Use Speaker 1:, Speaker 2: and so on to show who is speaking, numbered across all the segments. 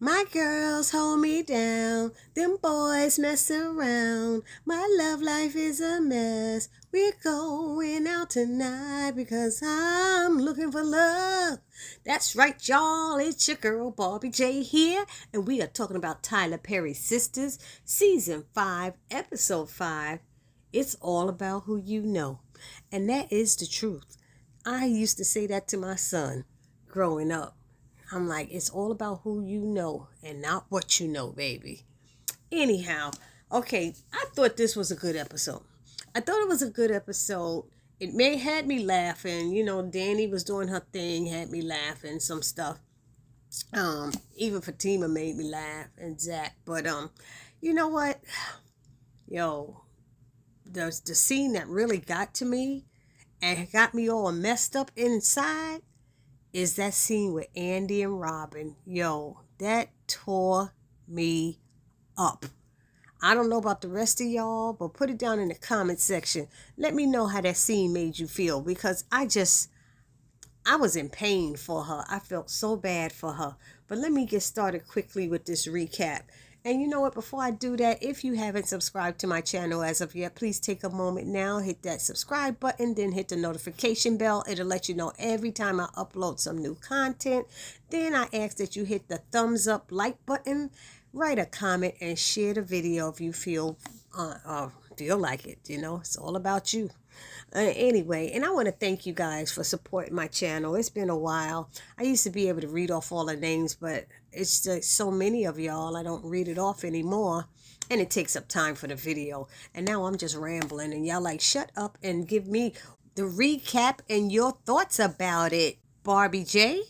Speaker 1: My girls hold me down, them boys mess around. My love life is a mess. We're going out tonight because I'm looking for love. That's right, y'all. It's your girl Barbie J here, and we are talking about Tyler Perry's Sistas, Season 5, Episode 5. It's all about who you know, and that is the truth. I used to say that to my son growing up. I'm like, it's all about who you know and not what you know, baby. Anyhow, okay, I thought this was a good episode. I thought it was a good episode. It had me laughing. Danny was doing her thing, had me laughing, some stuff. Even Fatima made me laugh and Zach. But you know what? Yo, the scene that really got to me and got me all messed up inside is that scene with Andy and Robin. Yo, that tore me up. I don't know about the rest of y'all, but put it down in the comment section. Let me know how that scene made you feel, because I was in pain for her. I felt so bad for her. But let me get started quickly with this recap. And you know what, before I do that, if you haven't subscribed to my channel as of yet, please take a moment now, hit that subscribe button, then hit the notification bell. It'll let you know every time I upload some new content. Then I ask that you hit the thumbs up like button, write a comment, and share the video if you feel like it. It's all about you. Anyway, and I want to thank you guys for supporting my channel. It's been a while. I used to be able to read off all the names, but it's just so many of y'all, I don't read it off anymore. And it takes up time for the video. And now I'm just rambling, and y'all like, shut up and give me the recap and your thoughts about it, Barbie J.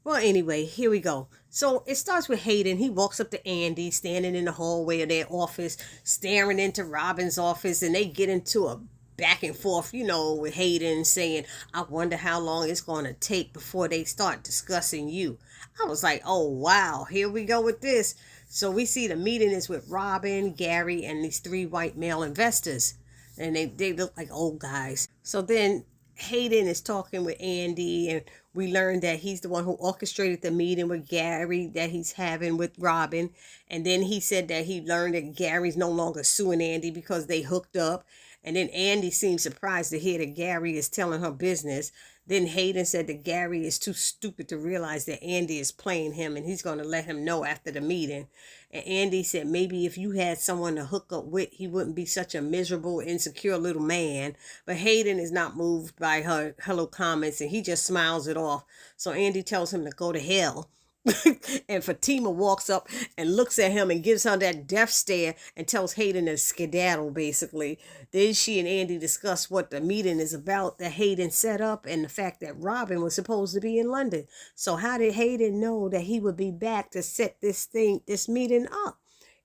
Speaker 1: Well, anyway, here we go. So it starts with Hayden. He walks up to Andy, standing in the hallway of their office, staring into Robin's office, and they get into a back and forth, with Hayden saying, I wonder how long it's going to take before they start discussing you. I was like, oh, wow, here we go with this. So we see the meeting is with Robin, Gary, and these 3 white male investors. And they look like old guys. So then Hayden is talking with Andy, and we learned that he's the one who orchestrated the meeting with Gary that he's having with Robin. And then he said that he learned that Gary's no longer suing Andy because they hooked up. And then Andy seemed surprised to hear that Gary is telling her business. Then Hayden said that Gary is too stupid to realize that Andy is playing him, and he's going to let him know after the meeting. And Andy said maybe if you had someone to hook up with, he wouldn't be such a miserable, insecure little man. But Hayden is not moved by her hello comments, and he just smiles it off. So Andy tells him to go to hell. And Fatima walks up and looks at him and gives her that death stare and tells Hayden to skedaddle, basically. Then she and Andy discuss what the meeting is about that Hayden set up, and the fact that Robin was supposed to be in London. So how did Hayden know that he would be back to set this meeting up?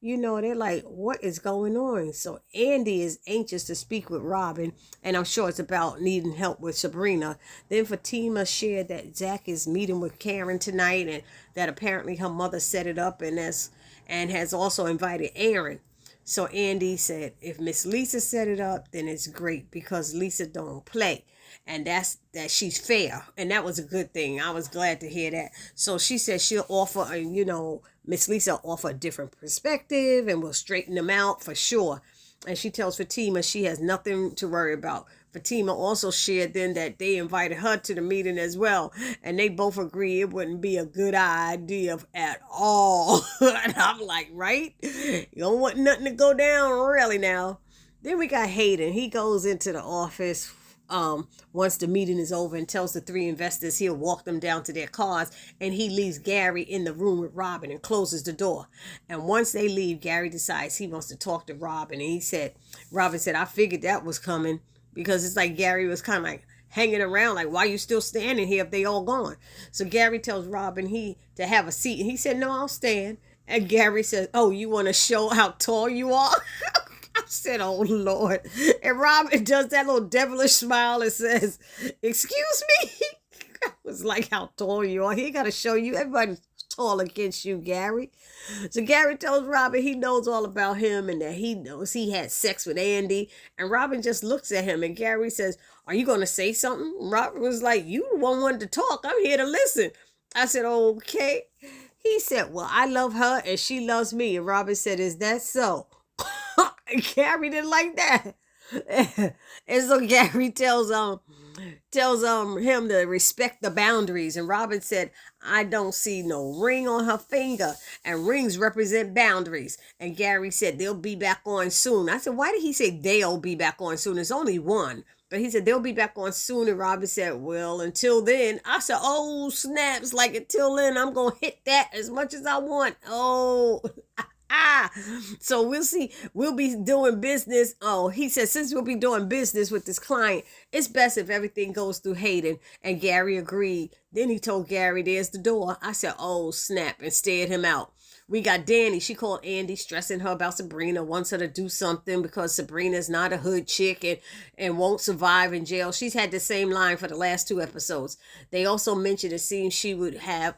Speaker 1: They're like, what is going on? So Andy is anxious to speak with Robin, and I'm sure it's about needing help with Sabrina. Then Fatima shared that Zach is meeting with Karen tonight, and that apparently her mother set it up and has also invited Aaron. So Andy said, if Miss Lisa set it up, then it's great because Lisa don't play. And that she's fair. And that was a good thing. I was glad to hear that. So she said she'll offer, Miss Lisa offer a different perspective and will straighten them out for sure. And she tells Fatima she has nothing to worry about. Fatima also shared then that they invited her to the meeting as well. And they both agree it wouldn't be a good idea at all. And I'm like, right? You don't want nothing to go down really now. Then we got Hayden. He goes into the office once the meeting is over and tells the 3 investors he'll walk them down to their cars, and he leaves Gary in the room with Robin and closes the door. And once they leave, Gary decides he wants to talk to Robin, and Robin said, I figured that was coming, because it's like Gary was kind of like hanging around, like, why are you still standing here if they all gone? So Gary tells Robin to have a seat, and he said, no, I'll stand. And Gary says, oh, you want to show how tall you are? I said, oh, Lord. And Robin does that little devilish smile and says, excuse me? I was like, how tall you are. He got to show you. Everybody's tall against you, Gary. So Gary tells Robin he knows all about him and that he knows he had sex with Andy. And Robin just looks at him, and Gary says, are you going to say something? Robin was like, you the one wanted to talk. I'm here to listen. I said, okay. He said, well, I love her and she loves me. And Robin said, is that so? And Gary didn't like that. And so Gary tells him to respect the boundaries. And Robin said, I don't see no ring on her finger, and rings represent boundaries. And Gary said, they'll be back on soon. I said, why did he say they'll be back on soon? It's only one. But he said, they'll be back on soon. And Robin said, well, until then. I said, oh, snaps. Like, until then, I'm going to hit that as much as I want. Oh, so we'll see. We'll be doing business. Oh, he said, since we'll be doing business with this client, it's best if everything goes through Hayden. And Gary agreed. Then he told Gary, there's the door. I said, oh, snap, and stared him out. We got Danny. She called Andy, stressing her about Sabrina, wants her to do something because Sabrina's not a hood chick and won't survive in jail. She's had the same line for the last 2 episodes. They also mentioned it seems she would have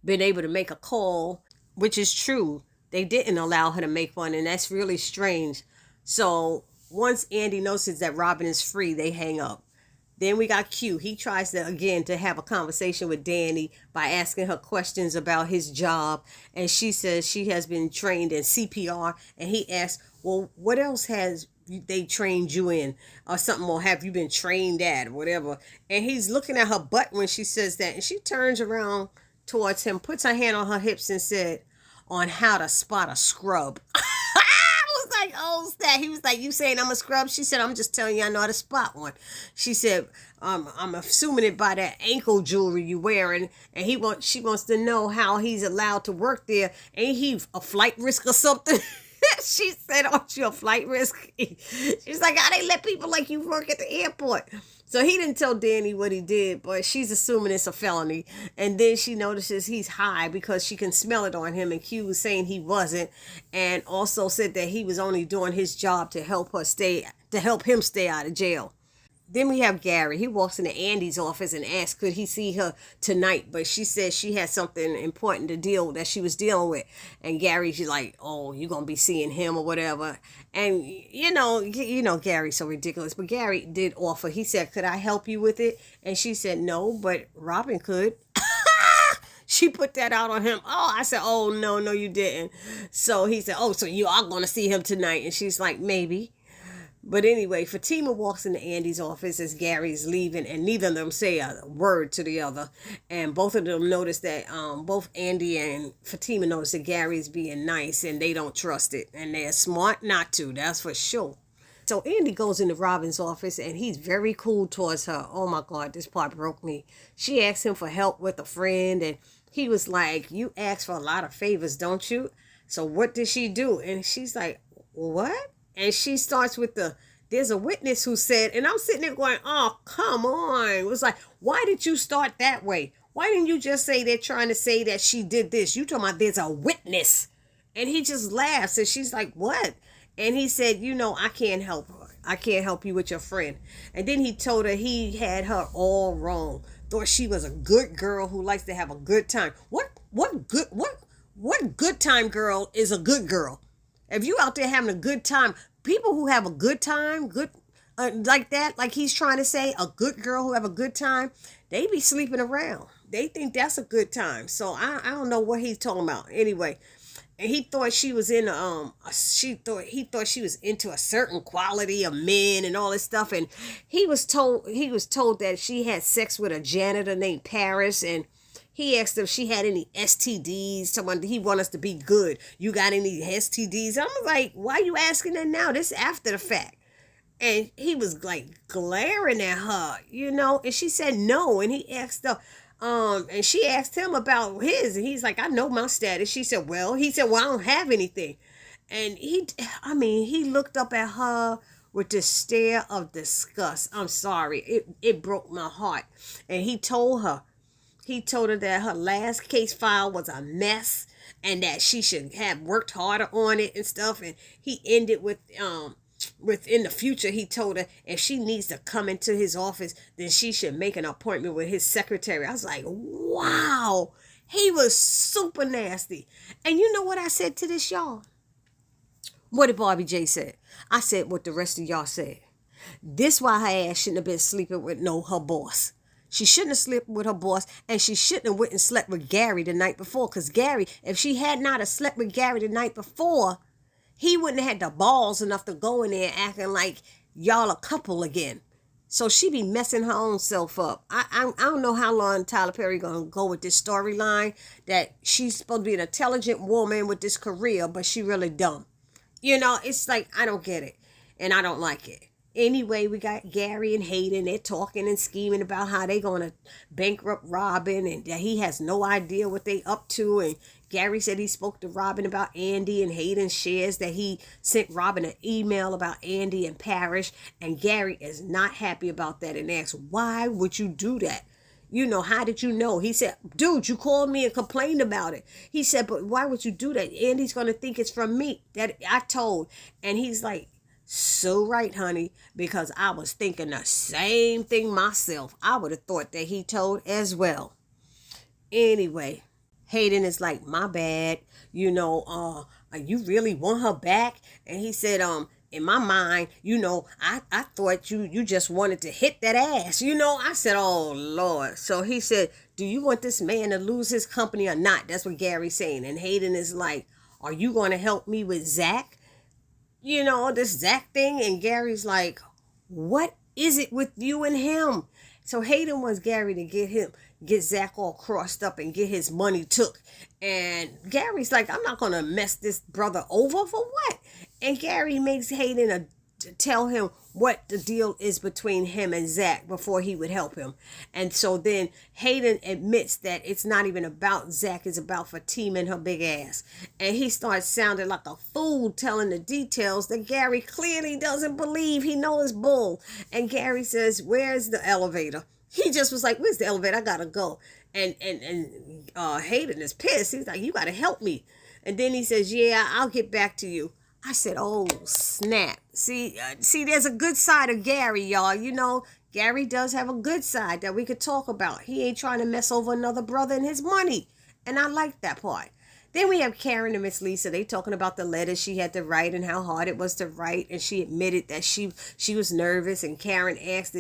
Speaker 1: been able to make a call, which is true. They didn't allow her to make one, and that's really strange. So once Andy notices that Robin is free, they hang up. Then we got Q. He tries to have a conversation with Danny by asking her questions about his job. And she says she has been trained in CPR. And he asks, well, what else has they trained you in? Or something, or have you been trained at, or whatever. And he's looking at her butt when she says that. And she turns around towards him, puts her hand on her hips and said, on how to spot a scrub. I was like, oh, that. He was like, you saying I'm a scrub? She said, I'm just telling you I know how to spot one. She said, I'm assuming it by that ankle jewelry you wearing. And she wants to know how he's allowed to work there. Ain't he a flight risk or something? She said, aren't you a flight risk? She's like, how they let people like you work at the airport? So he didn't tell Danny what he did, but she's assuming it's a felony. And then she notices he's high because she can smell it on him. And Q was saying he wasn't. And also said that he was only doing his job to help him stay out of jail. Then we have Gary. He walks into Andy's office and asks, could he see her tonight? But she said she had something important that she was dealing with. And Gary's like, oh, you're going to be seeing him or whatever. And, you know, Gary's so ridiculous. But Gary did offer. He said, could I help you with it? And she said, no, but Robin could. She put that out on him. Oh, I said, oh, no, you didn't. So he said, oh, so you are going to see him tonight? And she's like, maybe. But anyway, Fatima walks into Andy's office as Gary's leaving, and neither of them say a word to the other. And both of them notice that, both Andy and Fatima notice that Gary's being nice, and they don't trust it. And they're smart not to, that's for sure. So Andy goes into Robin's office, and he's very cool towards her. Oh my God, this part broke me. She asked him for help with a friend, and he was like, you ask for a lot of favors, don't you? So what did she do? And she's like, what? And she starts with there's a witness who said, and I'm sitting there going, oh, come on. It was like, why did you start that way? Why didn't you just say they're trying to say that she did this? You talking about there's a witness. And he just laughs. And she's like, what? And he said, I can't help her. I can't help you with your friend. And then he told her he had her all wrong. Thought she was a good girl who likes to have a good time. What good time girl is a good girl? If you out there having a good time, people who have a good time, like that, like he's trying to say, a good girl who have a good time, they be sleeping around. They think that's a good time. So I don't know what he's talking about. Anyway, and he thought she was in he thought she was into a certain quality of men and all this stuff. And he was told that she had sex with a janitor named Paris, and he asked if she had any STDs. He want us to be good. You got any STDs? I'm like, why are you asking that now? This is after the fact. And he was like glaring at her, and she said no. And he asked her, and she asked him about his, and he's like, I know my status. She said, well, I don't have anything. And he looked up at her with this stare of disgust. I'm sorry. It broke my heart. And he told her that her last case file was a mess and that she should have worked harder on it and stuff. And he ended with in the future, he told her if she needs to come into his office, then she should make an appointment with his secretary. I was like, wow, he was super nasty. And you know what I said to this, y'all? What did Barbie J say? I said what the rest of y'all said. This why her ass shouldn't have been sleeping with her boss. She shouldn't have slept with her boss, and she shouldn't have went and slept with Gary the night before. Because Gary, if she had not have slept with Gary the night before, he wouldn't have had the balls enough to go in there acting like y'all a couple again. So she be messing her own self up. I don't know how long Tyler Perry gonna go with this storyline that she's supposed to be an intelligent woman with this career, but she really dumb. It's like, I don't get it, and I don't like it. Anyway, we got Gary and Hayden. They're talking and scheming about how they going to bankrupt Robin and that he has no idea what they up to. And Gary said he spoke to Robin about Andy, and Hayden shares that he sent Robin an email about Andy and Parrish. And Gary is not happy about that and asks, why would you do that? How did you know? He said, dude, you called me and complained about it. He said, but why would you do that? Andy's going to think it's from me that I told. And he's like, so right, honey, because I was thinking the same thing myself. I would have thought that he told as well. Anyway, Hayden is like, my bad, you really want her back? And he said, in my mind, I thought you just wanted to hit that ass. I said, oh, Lord. So he said, do you want this man to lose his company or not? That's what Gary's saying. And Hayden is like, are you going to help me with Zach? This Zach thing. And Gary's like, what is it with you and him? So Hayden wants Gary to get Zach all crossed up and get his money took. And Gary's like, I'm not going to mess this brother over for what? And Gary makes Hayden tell him what the deal is between him and Zach before he would help him. And so then Hayden admits that it's not even about Zach, it's about Fatima and her big ass. And he starts sounding like a fool telling the details that Gary clearly doesn't believe. He knows bull. And Gary says, where's the elevator? He just was like, where's the elevator? I gotta go. And Hayden is pissed. He's like, you gotta help me. And then he says, yeah, I'll get back to you. I said, oh, snap. See, there's a good side of Gary, y'all. Gary does have a good side that we could talk about. He ain't trying to mess over another brother and his money. And I like that part. Then we have Karen and Miss Lisa. They talking about the letters she had to write and how hard it was to write. And she admitted that she was nervous. And Karen asked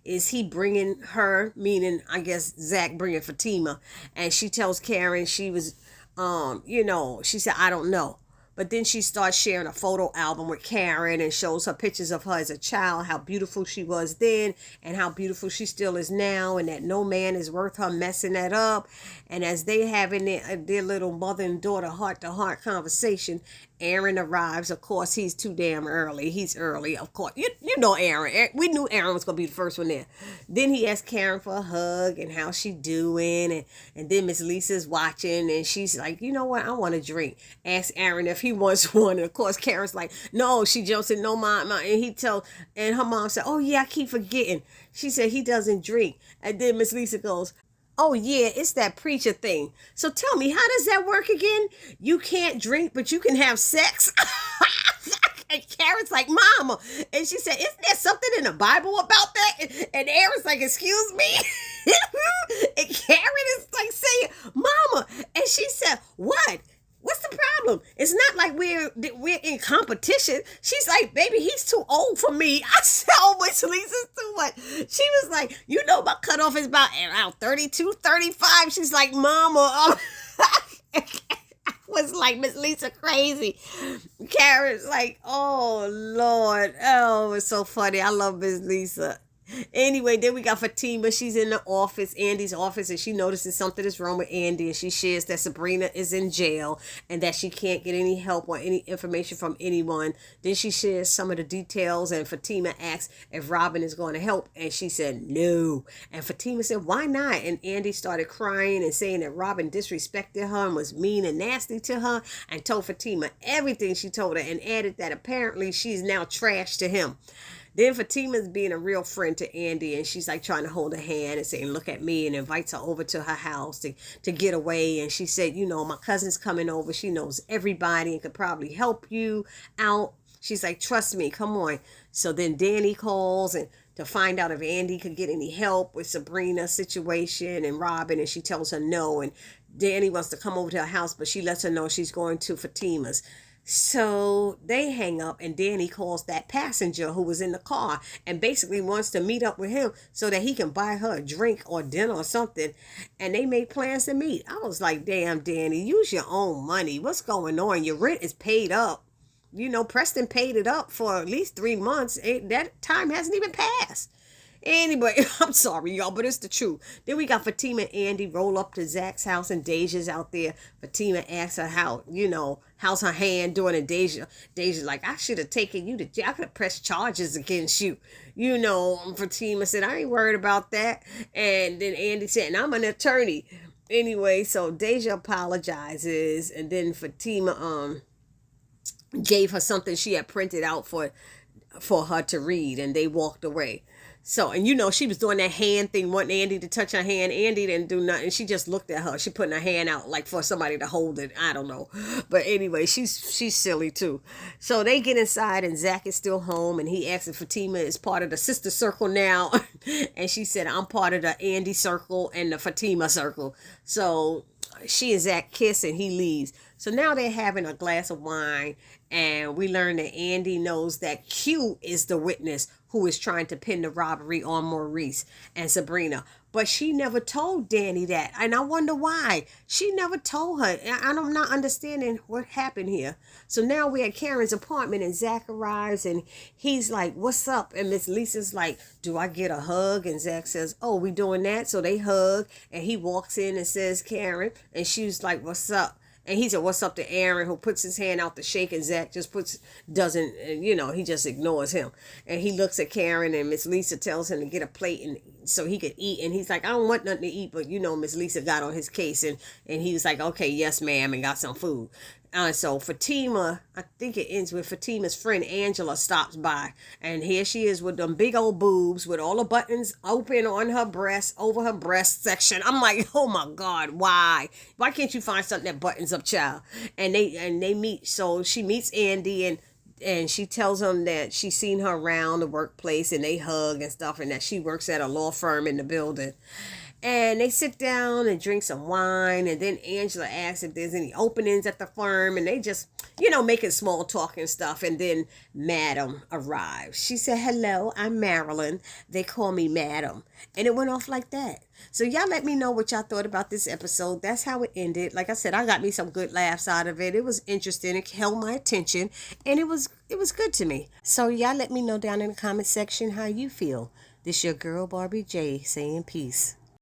Speaker 1: is he bringing her, meaning, I guess, Zach bringing Fatima. And she tells Karen she was, she said, I don't know. But then she starts sharing a photo album with Karen and shows her pictures of her as a child, how beautiful she was then and how beautiful she still is now, and that no man is worth her messing that up. And as they having their little mother and daughter heart-to-heart conversation, Aaron arrives. Of course, he's too damn early. He's early, of course. You know Aaron. We knew Aaron was going to be the first one there. Then he asked Karen for a hug and how she doing. And then Miss Lisa's watching, and she's like, you know what? I want a drink. Ask Aaron if he wants one. And, of course, Karen's like, no. She jumps in, no, mom. And her mom said, oh, yeah, I keep forgetting. She said he doesn't drink. And then Miss Lisa goes, oh, yeah, it's that preacher thing. So tell me, how does that work again? You can't drink, but you can have sex? And Karen's like, Mama. And she said, isn't there something in the Bible about that? And Aaron's like, excuse me? And Karen is like saying, Mama. And she said, what? What's the problem? It's not like we're in competition. She's like, baby, he's too old for me. I said, oh, Miss Lisa's too much. She was like, my cutoff is about around 32, 35. She's like, Mama. I was like, Miss Lisa crazy. Karen's like, oh, Lord. Oh, it's so funny. I love Miss Lisa. Anyway, then we got Fatima. She's in the office, Andy's office, and she notices something is wrong with Andy, and she shares that Sabrina is in jail and that she can't get any help or any information from anyone. Then she shares some of the details, and Fatima asks if Robin is going to help, and she said no. And Fatima said, why not? And Andy started crying and saying that Robin disrespected her and was mean and nasty to her, and told Fatima everything she told her, and added that apparently she's now trash to him. Then Fatima's being a real friend to Andy, and she's like trying to hold her hand and saying, look at me, and invites her over to her house to get away. And she said, my cousin's coming over. She knows everybody and could probably help you out. She's like, trust me, come on. So then Danny calls and to find out if Andy could get any help with Sabrina's situation and Robin, and she tells her no. And Danny wants to come over to her house, but she lets her know she's going to Fatima's. So they hang up, and Danny calls that passenger who was in the car and basically wants to meet up with him so that he can buy her a drink or dinner or something. And they made plans to meet. I was like, damn, Danny, use your own money. What's going on? Your rent is paid up. Preston paid it up for at least 3 months. That time hasn't even passed. Anyway, I'm sorry, y'all, but it's the truth. Then we got Fatima and Andy roll up to Zach's house, and Deja's out there. Fatima asks her how's her hand doing, and Deja's like, I should have taken you to jail. I could have pressed charges against you. Fatima said, I ain't worried about that. And then Andy said, and I'm an attorney. Anyway, so Deja apologizes, and then Fatima gave her something she had printed out for her to read, and they walked away. So, and she was doing that hand thing, wanting Andy to touch her hand. Andy didn't do nothing. She just looked at her. She putting her hand out like for somebody to hold it. I don't know. But anyway, she's silly too. So they get inside, and Zach is still home, and he asks if Fatima is part of the sister circle now. And she said, I'm part of the Andy circle and the Fatima circle. So she and Zach kiss, and he leaves. So now they're having a glass of wine, and we learn that Andy knows that Q is the witness who is trying to pin the robbery on Maurice and Sabrina. But she never told Danny that, and I wonder why. She never told her. I'm not understanding what happened here. So now we're at Karen's apartment, and Zach arrives, and he's like, what's up? And Miss Lisa's like, do I get a hug? And Zach says, oh, we doing that? So they hug, and he walks in and says, Karen, and she's like, what's up? And he said, what's up to Aaron, who puts his hand out to shake, and Zach just he just ignores him. And he looks at Karen, and Miss Lisa tells him to get a plate and so he could eat. And he's like, I don't want nothing to eat, but Miss Lisa got on his case, and he was like, okay, yes, ma'am, and got some food. So Fatima, I think it ends with Fatima's friend Angela stops by, and here she is with them big old boobs with all the buttons open on her breast, over her breast section. I'm like, oh my God, why can't you find something that buttons up, child? And they meet. So she meets Andy, and she tells him that she's seen her around the workplace, and they hug and stuff, and that she works at a law firm in the building. And they sit down and drink some wine, and then Angela asks if there's any openings at the firm, and they just, making small talk and stuff. And then Madam arrives. She said, hello, I'm Marilyn. They call me Madam. And it went off like that. So y'all let me know what y'all thought about this episode. That's how it ended. Like I said, I got me some good laughs out of it. It was interesting. It held my attention, and it was good to me. So y'all let me know down in the comment section how you feel. This your girl Barbie J saying peace.